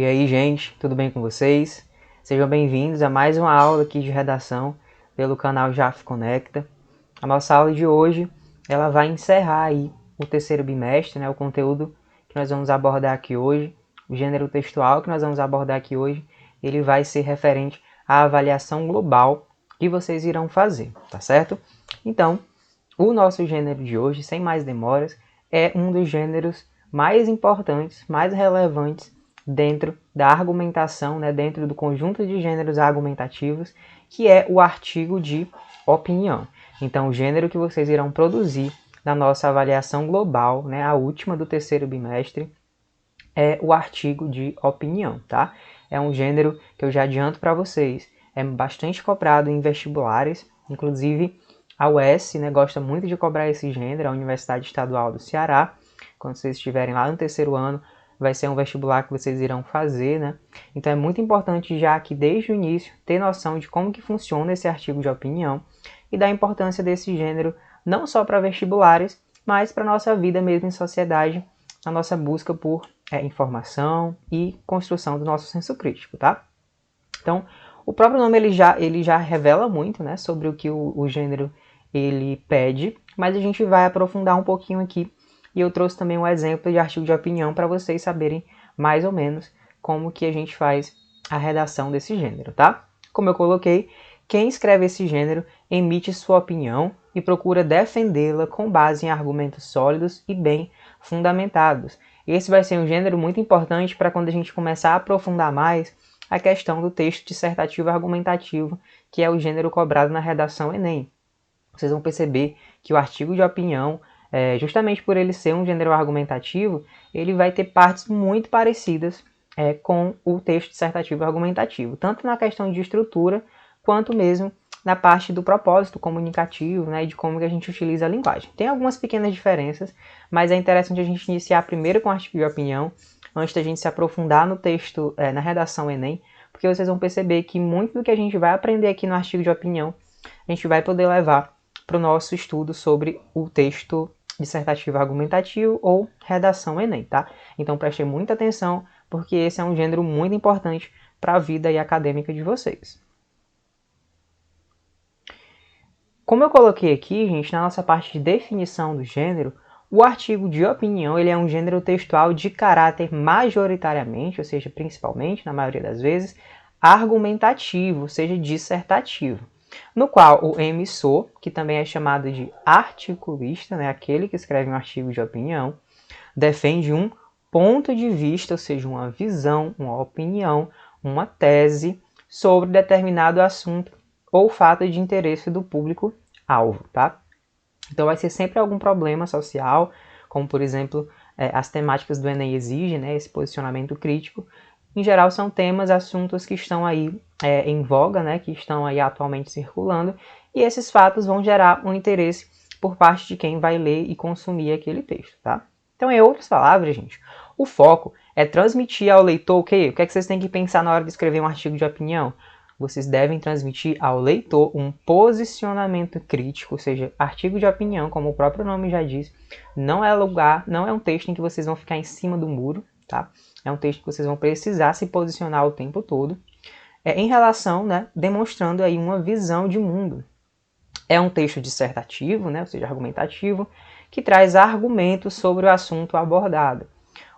E aí, gente, tudo bem com vocês? Sejam bem-vindos a mais uma aula aqui de redação pelo canal JAF Conecta. A nossa aula de hoje, ela vai encerrar aí o terceiro bimestre, né? O conteúdo que nós vamos abordar aqui hoje, o gênero textual que nós vamos abordar aqui hoje, ele vai ser referente à avaliação global que vocês irão fazer, tá certo? Então, o nosso gênero de hoje, sem mais demoras, é um dos gêneros mais importantes, mais relevantes dentro da argumentação, né, dentro do conjunto de gêneros argumentativos, que é o artigo de opinião. Então, o gênero que vocês irão produzir na nossa avaliação global, né, a última do terceiro bimestre, é o artigo de opinião, tá? É um gênero que eu já adianto para vocês, é bastante cobrado em vestibulares, inclusive a UES, né, gosta muito de cobrar esse gênero, a Universidade Estadual do Ceará. Quando vocês estiverem lá no terceiro ano, vai ser um vestibular que vocês irão fazer, né? Então é muito importante já que desde o início ter noção de como que funciona esse artigo de opinião e da importância desse gênero não só para vestibulares, mas para a nossa vida mesmo em sociedade, na nossa busca por informação e construção do nosso senso crítico, tá? Então, o próprio nome ele já revela muito, né, sobre o que o gênero ele pede, mas a gente vai aprofundar um pouquinho aqui e eu trouxe também um exemplo de artigo de opinião para vocês saberem mais ou menos como que a gente faz a redação desse gênero, tá? Como eu coloquei, quem escreve esse gênero emite sua opinião e procura defendê-la com base em argumentos sólidos e bem fundamentados. Esse vai ser um gênero muito importante para quando a gente começar a aprofundar mais a questão do texto dissertativo argumentativo, que é o gênero cobrado na redação Enem. Vocês vão perceber que o artigo de opinião, justamente por ele ser um gênero argumentativo, ele vai ter partes muito parecidas com o texto dissertativo argumentativo, tanto na questão de estrutura, quanto mesmo na parte do propósito comunicativo, né, e de como que a gente utiliza a linguagem. Tem algumas pequenas diferenças, mas é interessante a gente iniciar primeiro com o artigo de opinião, antes da gente se aprofundar no texto, na redação Enem, porque vocês vão perceber que muito do que a gente vai aprender aqui no artigo de opinião, a gente vai poder levar para o nosso estudo sobre o texto dissertativo argumentativo ou redação Enem, tá? Então prestem muita atenção, porque esse é um gênero muito importante para a vida acadêmica de vocês. Como eu coloquei aqui, gente, na nossa parte de definição do gênero, o artigo de opinião ele é um gênero textual de caráter majoritariamente, ou seja, principalmente, na maioria das vezes, argumentativo, ou seja, dissertativo, no qual o emissor, que também é chamado de articulista, né, aquele que escreve um artigo de opinião, defende um ponto de vista, ou seja, uma visão, uma opinião, uma tese sobre determinado assunto ou fato de interesse do público-alvo, tá? Então vai ser sempre algum problema social, como por exemplo, as temáticas do Enem exigem, né, esse posicionamento crítico. Em geral são temas, assuntos que estão aí em voga, né, que estão aí atualmente circulando, e esses fatos vão gerar um interesse por parte de quem vai ler e consumir aquele texto, tá? Então, em outras palavras, gente, o foco é transmitir ao leitor o quê? O que é que vocês têm que pensar na hora de escrever um artigo de opinião? Vocês devem transmitir ao leitor um posicionamento crítico, ou seja, artigo de opinião, como o próprio nome já diz, não é um texto em que vocês vão ficar em cima do muro, tá? É um texto que vocês vão precisar se posicionar o tempo todo, em relação, né, demonstrando aí uma visão de mundo. É um texto dissertativo, né, ou seja, argumentativo, que traz argumentos sobre o assunto abordado.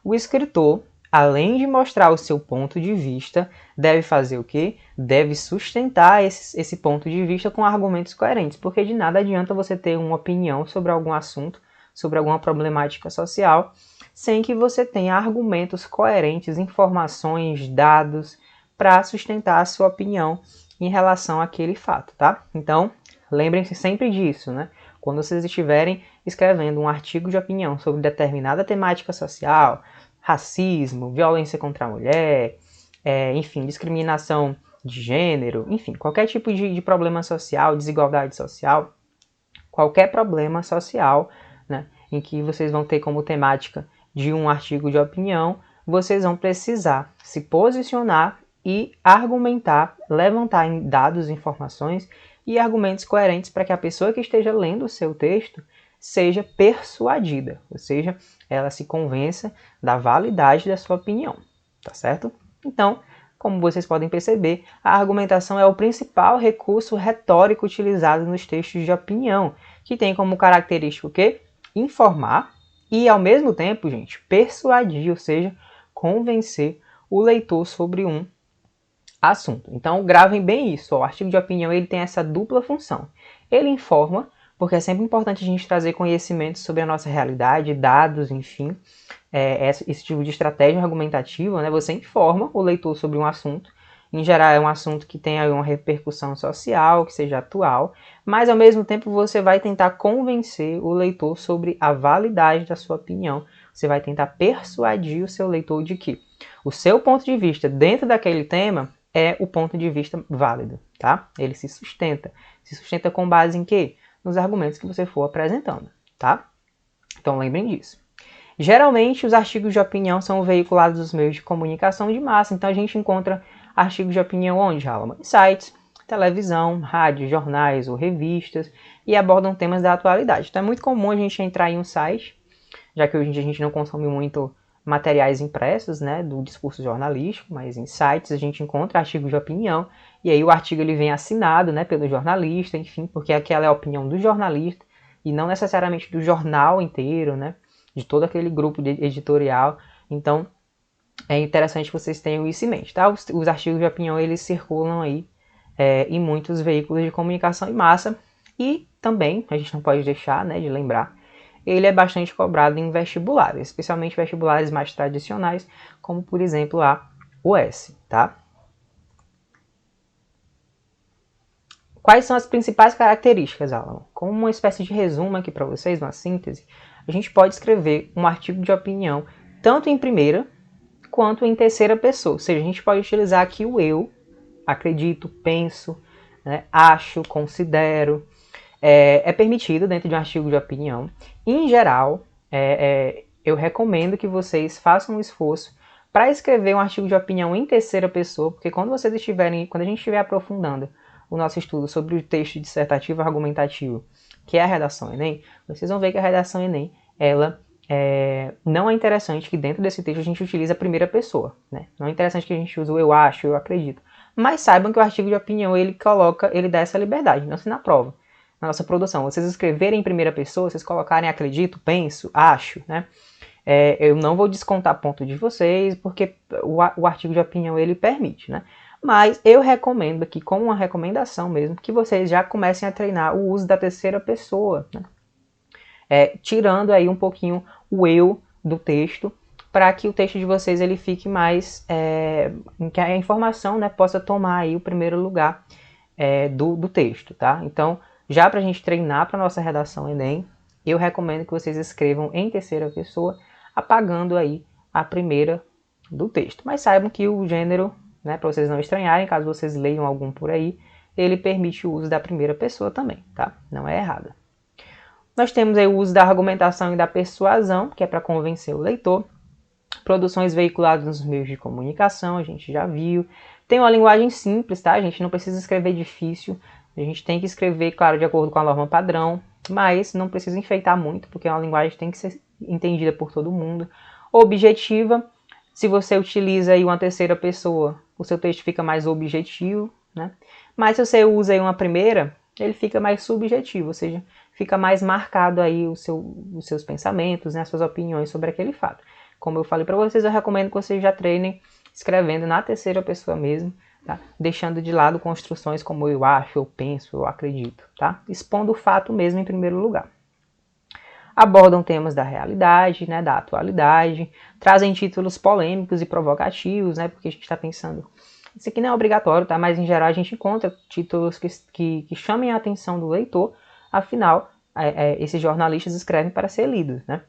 O escritor, além de mostrar o seu ponto de vista, deve fazer o quê? Deve sustentar esse ponto de vista com argumentos coerentes, porque de nada adianta você ter uma opinião sobre algum assunto, sobre alguma problemática social, sem que você tenha argumentos coerentes, informações, dados, para sustentar a sua opinião em relação àquele fato, tá? Então, lembrem-se sempre disso, né? Quando vocês estiverem escrevendo um artigo de opinião sobre determinada temática social, racismo, violência contra a mulher, enfim, discriminação de gênero, enfim, qualquer tipo de problema social, desigualdade social, qualquer problema social, né, em que vocês vão ter como temática de um artigo de opinião, vocês vão precisar se posicionar e argumentar, levantar dados, informações e argumentos coerentes para que a pessoa que esteja lendo o seu texto seja persuadida, ou seja, ela se convença da validade da sua opinião, tá certo? Então, como vocês podem perceber, a argumentação é o principal recurso retórico utilizado nos textos de opinião, que tem como característica o quê? Informar e, ao mesmo tempo, gente, persuadir, ou seja, convencer o leitor sobre um assunto. Então, gravem bem isso. O artigo de opinião ele tem essa dupla função. Ele informa, porque é sempre importante a gente trazer conhecimento sobre a nossa realidade, dados, enfim, esse tipo de estratégia argumentativa, né? Você informa o leitor sobre um assunto. Em geral, é um assunto que tenha uma repercussão social, que seja atual, mas ao mesmo tempo você vai tentar convencer o leitor sobre a validade da sua opinião. Você vai tentar persuadir o seu leitor de que o seu ponto de vista dentro daquele tema é o ponto de vista válido, tá? Ele se sustenta. Se sustenta com base em quê? Nos argumentos que você for apresentando, tá? Então lembrem disso. Geralmente os artigos de opinião são veiculados nos meios de comunicação de massa, então a gente encontra artigos de opinião onde, Halma? Em sites, televisão, rádio, jornais ou revistas e abordam temas da atualidade. Então é muito comum a gente entrar em um site, já que hoje em dia a gente não consome muito materiais impressos, né, do discurso jornalístico, mas em sites a gente encontra artigos de opinião, e aí o artigo ele vem assinado, né, pelo jornalista, enfim, porque aquela é a opinião do jornalista, e não necessariamente do jornal inteiro, né, de todo aquele grupo editorial. Então é interessante que vocês tenham isso em mente, tá? Os artigos de opinião eles circulam aí em muitos veículos de comunicação em massa, e também, a gente não pode deixar, né, de lembrar, ele é bastante cobrado em vestibulares, especialmente vestibulares mais tradicionais, como por exemplo a UES, tá? Quais são as principais características, Alan? Como uma espécie de resumo aqui para vocês, uma síntese, a gente pode escrever um artigo de opinião tanto em primeira quanto em terceira pessoa, ou seja, a gente pode utilizar aqui o eu, acredito, penso, né, acho, considero. É permitido dentro de um artigo de opinião. Em geral, eu recomendo que vocês façam um esforço para escrever um artigo de opinião em terceira pessoa, porque quando a gente estiver aprofundando o nosso estudo sobre o texto dissertativo argumentativo, que é a redação Enem, vocês vão ver que a redação Enem, ela não é interessante que dentro desse texto a gente utilize a primeira pessoa, né? Não é interessante que a gente use o eu acho, eu acredito. Mas saibam que o artigo de opinião ele dá essa liberdade, não se na prova. Na nossa produção, vocês escreverem em primeira pessoa, vocês colocarem acredito, penso, acho, né? Eu não vou descontar ponto de vocês, porque o artigo de opinião ele permite, né? Mas eu recomendo aqui, como uma recomendação mesmo, que vocês já comecem a treinar o uso da terceira pessoa, né? Tirando aí um pouquinho o eu do texto, para que o texto de vocês ele fique mais, em que a informação, né, possa tomar aí o primeiro lugar do texto, tá? Então, já para a gente treinar para a nossa redação Enem, eu recomendo que vocês escrevam em terceira pessoa, apagando aí a primeira do texto. Mas saibam que o gênero, né, para vocês não estranharem, caso vocês leiam algum por aí, ele permite o uso da primeira pessoa também, tá? Não é errado. Nós temos aí o uso da argumentação e da persuasão, que é para convencer o leitor. Produções veiculadas nos meios de comunicação, a gente já viu. Tem uma linguagem simples, tá? A gente não precisa escrever difícil. A gente tem que escrever, claro, de acordo com a norma padrão, mas não precisa enfeitar muito, porque é uma linguagem que tem que ser entendida por todo mundo. Objetiva, se você utiliza aí uma terceira pessoa, o seu texto fica mais objetivo, né? Mas se você usa aí uma primeira, ele fica mais subjetivo, ou seja, fica mais marcado aí os seus pensamentos, né, as suas opiniões sobre aquele fato. Como eu falei para vocês, eu recomendo que vocês já treinem escrevendo na terceira pessoa mesmo, tá? Deixando de lado construções como eu acho, eu penso, eu acredito, tá? Expondo o fato mesmo em primeiro lugar. Abordam temas da realidade, né, da atualidade, trazem títulos polêmicos e provocativos, né, porque a gente está pensando, isso aqui não é obrigatório, tá? Mas em geral a gente encontra títulos que chamem a atenção do leitor, afinal, esses jornalistas escrevem para ser lidos, né?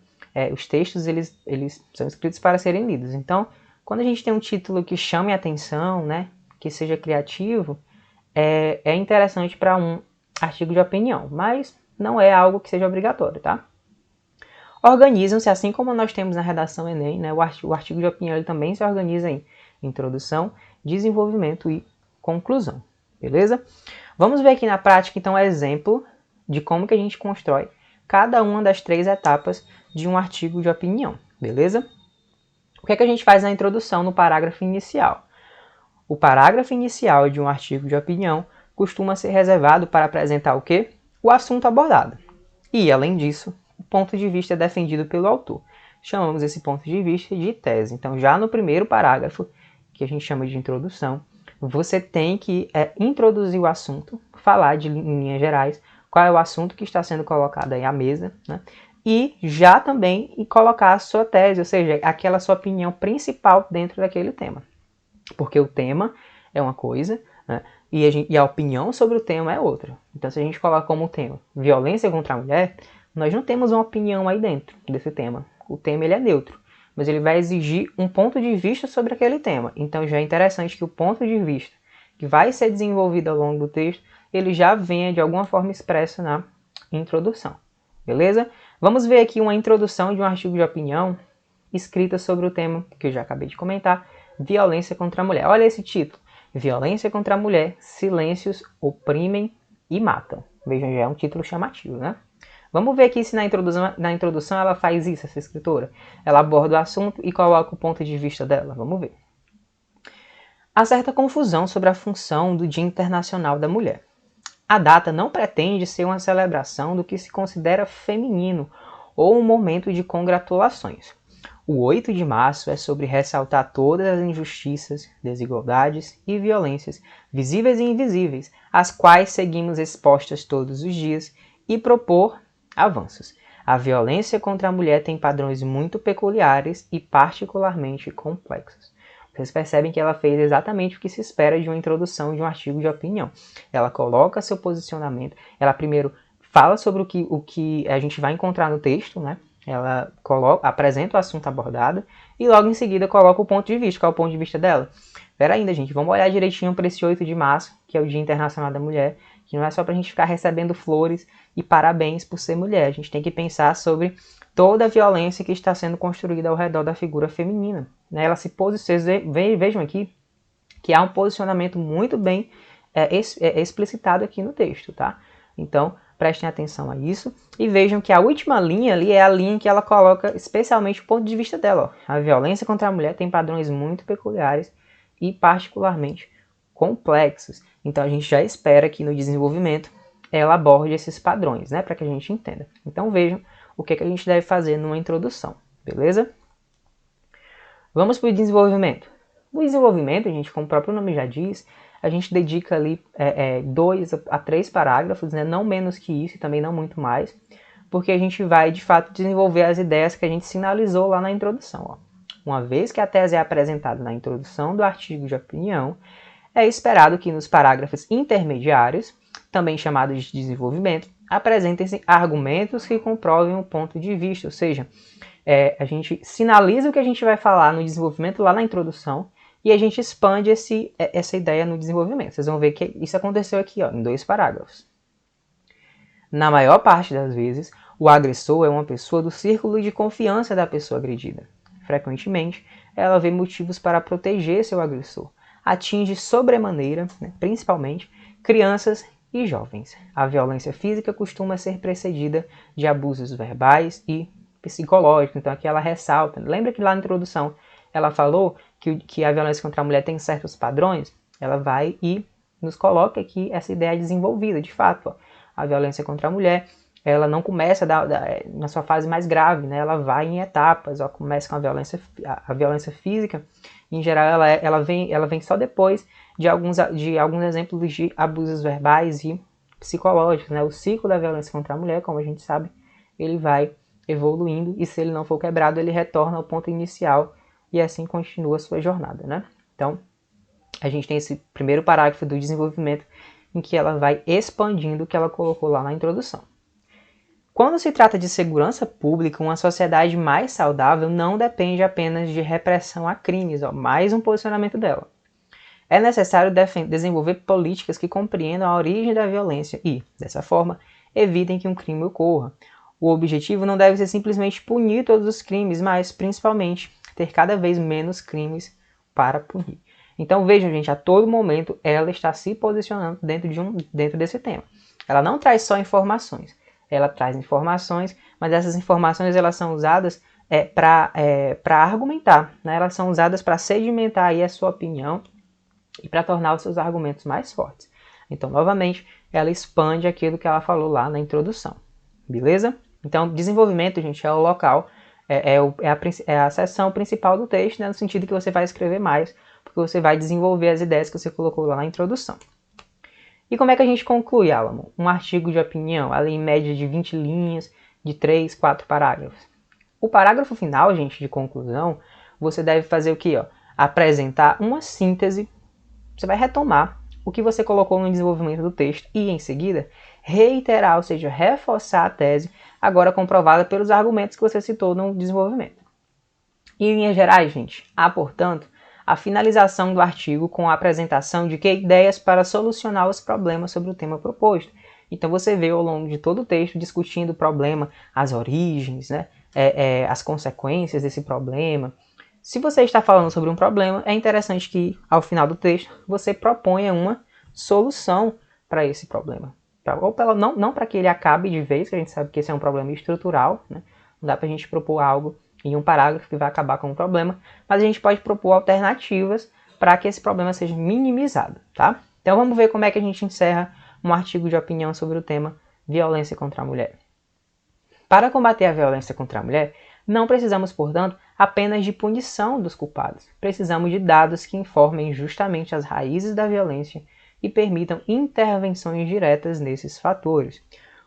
Os textos eles são escritos para serem lidos. Então, quando a gente tem um título que chame a atenção, né, que seja criativo, é interessante para um artigo de opinião, mas não é algo que seja obrigatório, tá? Organizam-se, assim como nós temos na redação Enem, né, o artigo de opinião ele também se organiza em introdução, desenvolvimento e conclusão, beleza? Vamos ver aqui na prática, então, um exemplo de como que a gente constrói cada uma das 3 etapas de um artigo de opinião, beleza? O que é que a gente faz na introdução, no parágrafo inicial? O parágrafo inicial de um artigo de opinião costuma ser reservado para apresentar o quê? O assunto abordado. E, além disso, o ponto de vista defendido pelo autor. Chamamos esse ponto de vista de tese. Então, já no primeiro parágrafo, que a gente chama de introdução, você tem que introduzir o assunto, falar em linhas gerais qual é o assunto que está sendo colocado aí à mesa, né? E já também colocar a sua tese, ou seja, aquela sua opinião principal dentro daquele tema. Porque o tema é uma coisa, né? E a opinião sobre o tema é outra. Então, se a gente coloca como tema violência contra a mulher, nós não temos uma opinião aí dentro desse tema. O tema ele é neutro, mas ele vai exigir um ponto de vista sobre aquele tema. Então, já é interessante que o ponto de vista que vai ser desenvolvido ao longo do texto, ele já venha de alguma forma expresso na introdução. Beleza? Vamos ver aqui uma introdução de um artigo de opinião escrita sobre o tema que eu já acabei de comentar, violência contra a mulher. Olha esse título. Violência contra a mulher, silêncios oprimem e matam. Vejam, já é um título chamativo, né? Vamos ver aqui se na introdução ela faz isso, essa escritora. Ela aborda o assunto e coloca o ponto de vista dela. Vamos ver. Há certa confusão sobre a função do Dia Internacional da Mulher. A data não pretende ser uma celebração do que se considera feminino ou um momento de congratulações. O 8 de março é sobre ressaltar todas as injustiças, desigualdades e violências, visíveis e invisíveis, às quais seguimos expostas todos os dias, e propor avanços. A violência contra a mulher tem padrões muito peculiares e particularmente complexos. Vocês percebem que ela fez exatamente o que se espera de uma introdução de um artigo de opinião. Ela coloca seu posicionamento, ela primeiro fala sobre o que a gente vai encontrar no texto, né? Ela apresenta o assunto abordado e logo em seguida coloca o ponto de vista. Qual é o ponto de vista dela? Pera ainda, gente, vamos olhar direitinho para esse 8 de março, que é o Dia Internacional da Mulher, que não é só para a gente ficar recebendo flores e parabéns por ser mulher. A gente tem que pensar sobre toda a violência que está sendo construída ao redor da figura feminina. Ela se posiciona, vejam aqui que há um posicionamento muito bem explicitado aqui no texto, tá? Então, prestem atenção a isso e vejam que a última linha ali é a linha que ela coloca especialmente o ponto de vista dela. Ó. A violência contra a mulher tem padrões muito peculiares e particularmente complexos. Então a gente já espera que no desenvolvimento ela aborde esses padrões, né, para que a gente entenda. Então vejam o que a gente deve fazer numa introdução, beleza? Vamos para o desenvolvimento. O desenvolvimento, gente, como o próprio nome já diz, a gente dedica ali 2 a 3 parágrafos, né? Não menos que isso e também não muito mais, porque a gente vai, de fato, desenvolver as ideias que a gente sinalizou lá na introdução. Ó. Uma vez que a tese é apresentada na introdução do artigo de opinião, é esperado que nos parágrafos intermediários, também chamados de desenvolvimento, apresentem-se argumentos que comprovem o ponto de vista, ou seja, a gente sinaliza o que a gente vai falar no desenvolvimento lá na introdução, e a gente expande essa ideia no desenvolvimento. Vocês vão ver que isso aconteceu aqui, ó, em 2 parágrafos. Na maior parte das vezes, o agressor é uma pessoa do círculo de confiança da pessoa agredida. Frequentemente, ela vê motivos para proteger seu agressor. Atinge sobremaneira, né, principalmente, crianças e jovens. A violência física costuma ser precedida de abusos verbais e psicológicos. Então aqui ela ressalta. Lembra que lá na introdução ela falou que a violência contra a mulher tem certos padrões? Ela vai e nos coloca aqui essa ideia desenvolvida, de fato. Ó. A violência contra a mulher, ela não começa na sua fase mais grave, né? Ela vai em etapas. Ó. Começa com a violência física, em geral ela vem só depois de alguns exemplos de abusos verbais e psicológicos. Né? O ciclo da violência contra a mulher, como a gente sabe, ele vai evoluindo e se ele não for quebrado, ele retorna ao ponto inicial e assim continua a sua jornada, né? Então, a gente tem esse primeiro parágrafo do desenvolvimento em que ela vai expandindo o que ela colocou lá na introdução. Quando se trata de segurança pública, uma sociedade mais saudável não depende apenas de repressão a crimes, ó, mais um posicionamento dela. É necessário desenvolver políticas que compreendam a origem da violência e, dessa forma, evitem que um crime ocorra. O objetivo não deve ser simplesmente punir todos os crimes, mas, principalmente, ter cada vez menos crimes para punir. Então vejam, gente, a todo momento ela está se posicionando dentro desse tema. Ela não traz só informações, ela traz informações, mas essas informações elas são usadas para argumentar, né? Elas são usadas para sedimentar aí a sua opinião e para tornar os seus argumentos mais fortes. Então, novamente, ela expande aquilo que ela falou lá na introdução. Beleza? Então, desenvolvimento, gente, é o local, é a seção principal do texto, né, no sentido que você vai escrever mais, porque você vai desenvolver as ideias que você colocou lá na introdução. E como é que a gente conclui, Álamo? Um artigo de opinião, ali em média de 20 linhas, de 3, 4 parágrafos. O parágrafo final, gente, de conclusão, você deve fazer o quê? Apresentar uma síntese. Você vai retomar o que você colocou no desenvolvimento do texto e, em seguida, reiterar, ou seja, reforçar a tese, agora comprovada pelos argumentos que você citou no desenvolvimento. E, em linhas gerais, gente, há, portanto, a finalização do artigo com a apresentação de ideias para solucionar os problemas sobre o tema proposto. Então você vê ao longo de todo o texto discutindo o problema, as origens, né, as consequências desse problema. Se você está falando sobre um problema, é interessante que ao final do texto você proponha uma solução para esse problema. Não para que ele acabe de vez, que a gente sabe que esse é um problema estrutural, né? Não dá para a gente propor algo em um parágrafo que vai acabar com o problema, mas a gente pode propor alternativas para que esse problema seja minimizado, tá? Então vamos ver como é que a gente encerra um artigo de opinião sobre o tema violência contra a mulher. Para combater a violência contra a mulher, não precisamos, portanto, apenas de punição dos culpados. Precisamos de dados que informem justamente as raízes da violência e permitam intervenções diretas nesses fatores.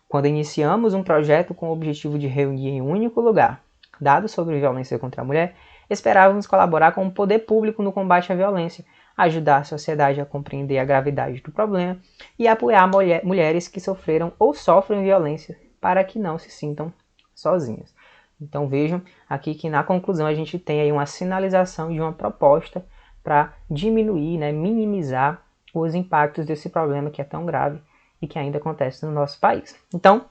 Quando iniciamos um projeto com o objetivo de reunir em um único lugar dados sobre violência contra a mulher, esperávamos colaborar com o poder público no combate à violência, ajudar a sociedade a compreender a gravidade do problema e apoiar mulheres que sofreram ou sofrem violência para que não se sintam sozinhas. Então vejam aqui que na conclusão a gente tem aí uma sinalização de uma proposta para diminuir, né, minimizar os impactos desse problema que é tão grave e que ainda acontece no nosso país. Então,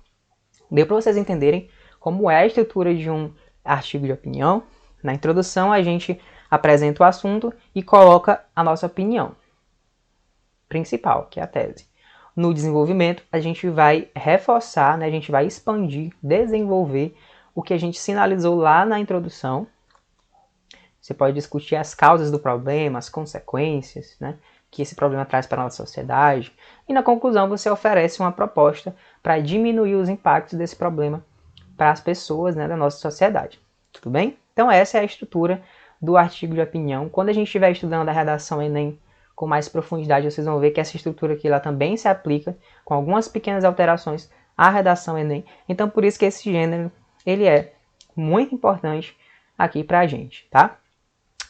deu para vocês entenderem como é a estrutura de um artigo de opinião. Na introdução a gente apresenta o assunto e coloca a nossa opinião principal, que é a tese. No desenvolvimento a gente vai reforçar, né, a gente vai expandir, desenvolver o que a gente sinalizou lá na introdução. Você pode discutir as causas do problema, as consequências, né, que esse problema traz para a nossa sociedade. E na conclusão você oferece uma proposta para diminuir os impactos desse problema para as pessoas, né, da nossa sociedade. Tudo bem? Então essa é a estrutura do artigo de opinião. Quando a gente estiver estudando a redação Enem com mais profundidade, vocês vão ver que essa estrutura aqui ela também se aplica, com algumas pequenas alterações, à redação Enem. Então por isso que esse gênero ele é muito importante aqui para a gente, tá?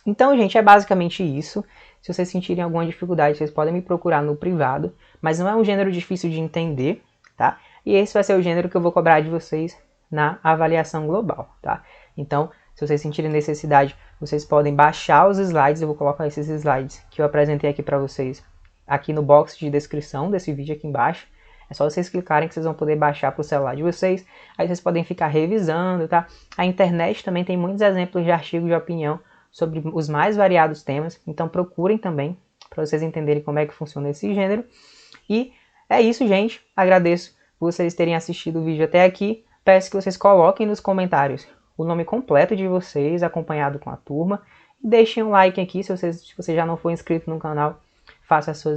Então, gente, é basicamente isso. Se vocês sentirem alguma dificuldade, vocês podem me procurar no privado, mas não é um gênero difícil de entender, tá? E esse vai ser o gênero que eu vou cobrar de vocês na avaliação global, tá? Então, se vocês sentirem necessidade, vocês podem baixar os slides, eu vou colocar esses slides que eu apresentei aqui para vocês aqui no box de descrição desse vídeo aqui embaixo. É só vocês clicarem que vocês vão poder baixar para o celular de vocês, aí vocês podem ficar revisando, tá? A internet também tem muitos exemplos de artigos de opinião sobre os mais variados temas, então procurem também para vocês entenderem como é que funciona esse gênero. E é isso, gente. Agradeço por vocês terem assistido o vídeo até aqui. Peço que vocês coloquem nos comentários o nome completo de vocês, acompanhado com a turma. E deixem um like aqui, se você já não for inscrito no canal, faça a sua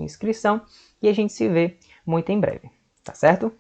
inscrição. E a gente se vê muito em breve, tá certo?